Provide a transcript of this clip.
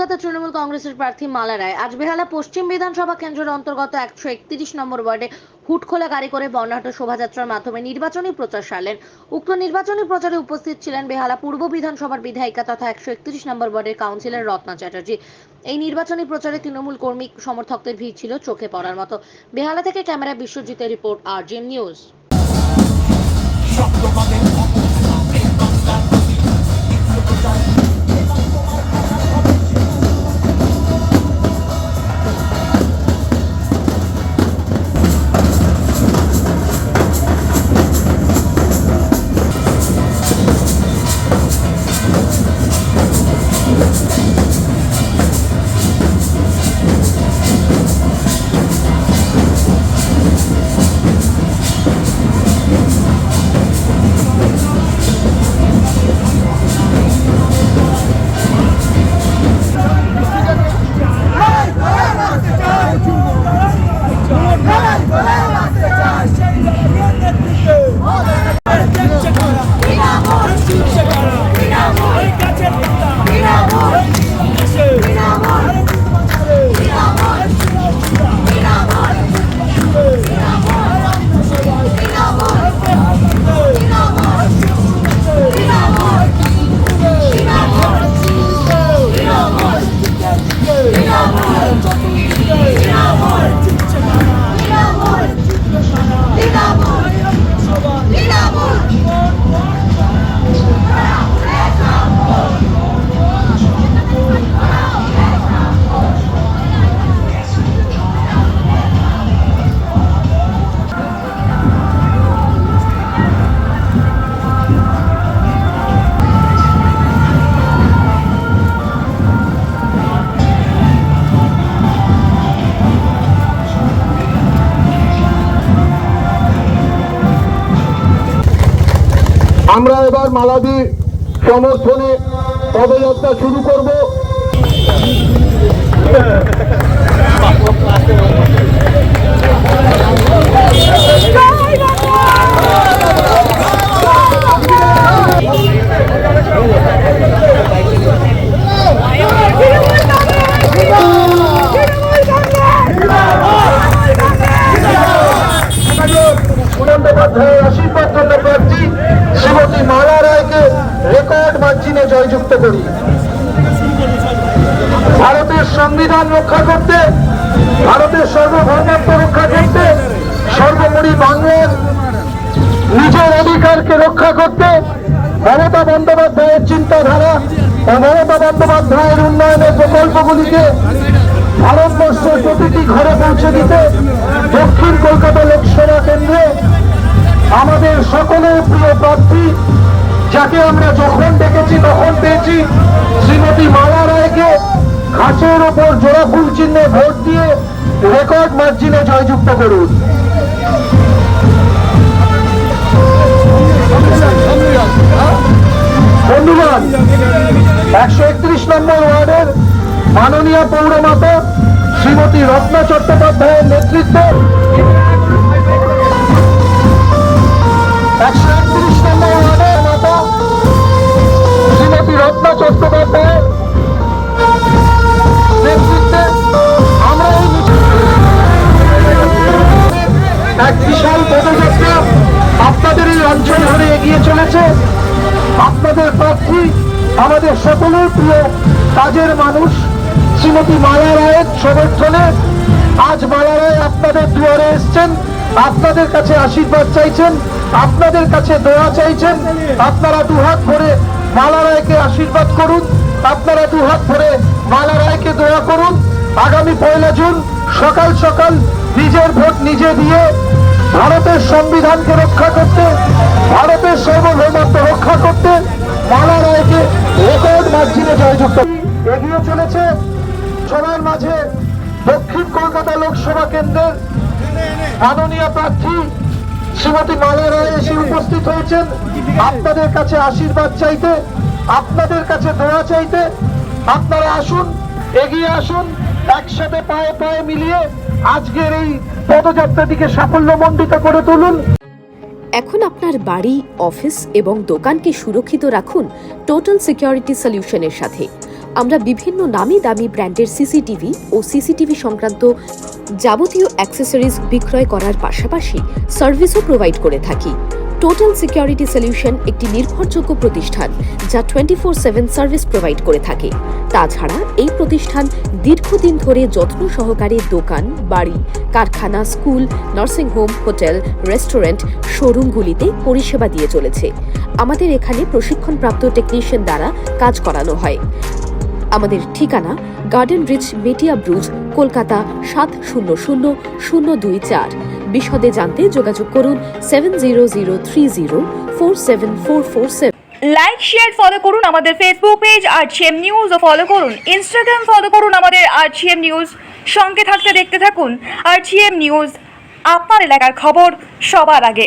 কলকাতা তৃণমূল কংগ্রেসের প্রার্থী মালা রায় আজ বেহালা পশ্চিম বিধানসভা কেন্দ্রের অন্তর্গত 131 নম্বর ওয়ার্ডে হুটখোলা গাড়ি করে বর্ণাঢ্য শোভাযাত্রার মাধ্যমে নির্বাচনী প্রচার সারলেন। উক্ত নির্বাচনী প্রচারে উপস্থিত ছিলেন বেহালা পূর্ব বিধানসভার বিধায়িকা তথা 131 নম্বর ওয়ার্ডের কাউন্সিলর রত্না চ্যাটার্জি। এই নির্বাচনী প্রচারে তৃণমূল কর্মী সমর্থকদের ভিড় ছিল চোখে পড়ার মতো। বেহালা থেকে ক্যামেরা বিশ্বজিতের রিপোর্ট, RGM নিউজ। আমরা এবার মালাদি সমর্থনে পদযাত্রা শুরু করব। আশীর্বাদ জন্য প্রার্থী শ্রীমতী মালা রায়কে রেকর্ড মার্জিনে জয়যুক্ত করি। ভারতের সংবিধান রক্ষা করতে, ভারতের সার্বভৌমত্ব রক্ষা করতে, সর্বোপরি বাংলার নিজের অধিকারকে রক্ষা করতে মমতা বন্দ্যোপাধ্যায়ের চিন্তাধারা ও মমতা বন্দ্যোপাধ্যায়ের উন্নয়নের প্রকল্পগুলিকে ভারতবর্ষের প্রতিটি ঘরে পৌঁছে দিতে দক্ষিণ কলকাতা লোকসভা কেন্দ্রে আমাদের সকলের প্রিয় প্রার্থী, যাকে আমরা যখন ডেকেছি তখন পেয়েছি, শ্রীমতী মালা রায়কে ঘাসের ওপর জোড়া ফুল চিহ্নে ভোট দিয়ে রেকর্ড মার্জিনে জয়যুক্ত করুন। বন্ধুগণ, 131 নম্বর ওয়ার্ডের মাননীয় পৌরমাতা শ্রীমতী রত্না চট্টোপাধ্যায়ের নেতৃত্বে 131 নম্বর ওয়ার্ডের মাতা শ্রীমতী রত্না চট্টোপাধ্যায়ের নেতৃত্বে আমরা এক বিশাল পদযাত্রা আপনাদের এই অঞ্চল ধরে এগিয়ে চলেছে। আপনাদের প্রার্থী, আমাদের সকলের প্রিয় কাজের মানুষ শ্রীমতী মালা রায়ের সমর্থনে আজ মালা রায় আপনাদের দুয়ারে এসছেন, আপনাদের কাছে আশীর্বাদ চাইছেন, আপনাদের কাছে দোয়া চাইছেন। আপনারা দুহাত ভরে মালা রায়কে আশীর্বাদ করুন, আপনারা দুহাত ভরে মালা রায়কে দোয়া করুন। আগামী 1 জুন সকাল সকাল নিজের ভোট নিজে দিয়ে ভারতের সংবিধানকে রক্ষা করতে, ভারতের সার্বভৌমত্ব রক্ষা করতে মালা রায়কে রেকর্ড মার্জিনে জয়যুক্ত এগিয়ে চলেছে। সবার মাঝে দক্ষিণ কলকাতা লোকসভা কেন্দ্রের মাননীয় প্রার্থী শ্রীমতী মালা রায় এসে উপস্থিত হয়েছেন আপনাদের কাছে আশীর্বাদ চাইতে, আপনাদের কাছে দোয়া চাইতে। আপনারা আসুন, এগিয়ে আসুন, একসাথে পায়ে পায়ে মিলিয়ে আজকের এই পদযাত্রাটিকে সাফল্যমণ্ডিত করে তুলুন। এখন আপনার বাড়ি, অফিস এবং দোকানকে সুরক্ষিত রাখুন টোটাল সিকিউরিটি সলিউশনের সাথে। আমরা বিভিন্ন নামি দামি ব্র্যান্ডের সিসিটিভি ও সিসিটিভি সংক্রান্ত যাবতীয় অ্যাক্সেসরিজ বিক্রয় করার পাশাপাশি সার্ভিসও প্রোভাইড করে থাকি। টোটাল সিকিউরিটি সলিউশন একটি নির্ভরযোগ্য প্রতিষ্ঠান যা 24/7 সার্ভিস প্রোভাইড করে থাকে। তাছাড়া এই প্রতিষ্ঠান দীর্ঘদিন ধরে যত্ন সহকারে দোকান, বাড়ি, কারখানা, school, nursing home, hotel, restaurant, শোরুমগুলিতে পরিষেবা দিয়ে চলেছে। আমাদের এখানে প্রশিক্ষণপ্রাপ্ত টেকনিশিয়ান দ্বারা কাজ করানো হয়। আমাদের ঠিকানা গার্ডেন রিচ, মেটিয়া ব্রুজ, কলকাতা 700024। বিশদে জানতে যোগাযোগ করুন 7003047447। লাইক শেয়ার ফলো করুন আমাদের ফেসবুক পেজ আরজিএম নিউজ ও ফলো করুন ইনস্টাগ্রাম ফলো করুন আমাদের আরজিএম নিউজ। সঙ্গে থাকতে দেখতে থাকুন আরজিএম নিউজ, আপনার এলাকার খবর সবার আগে।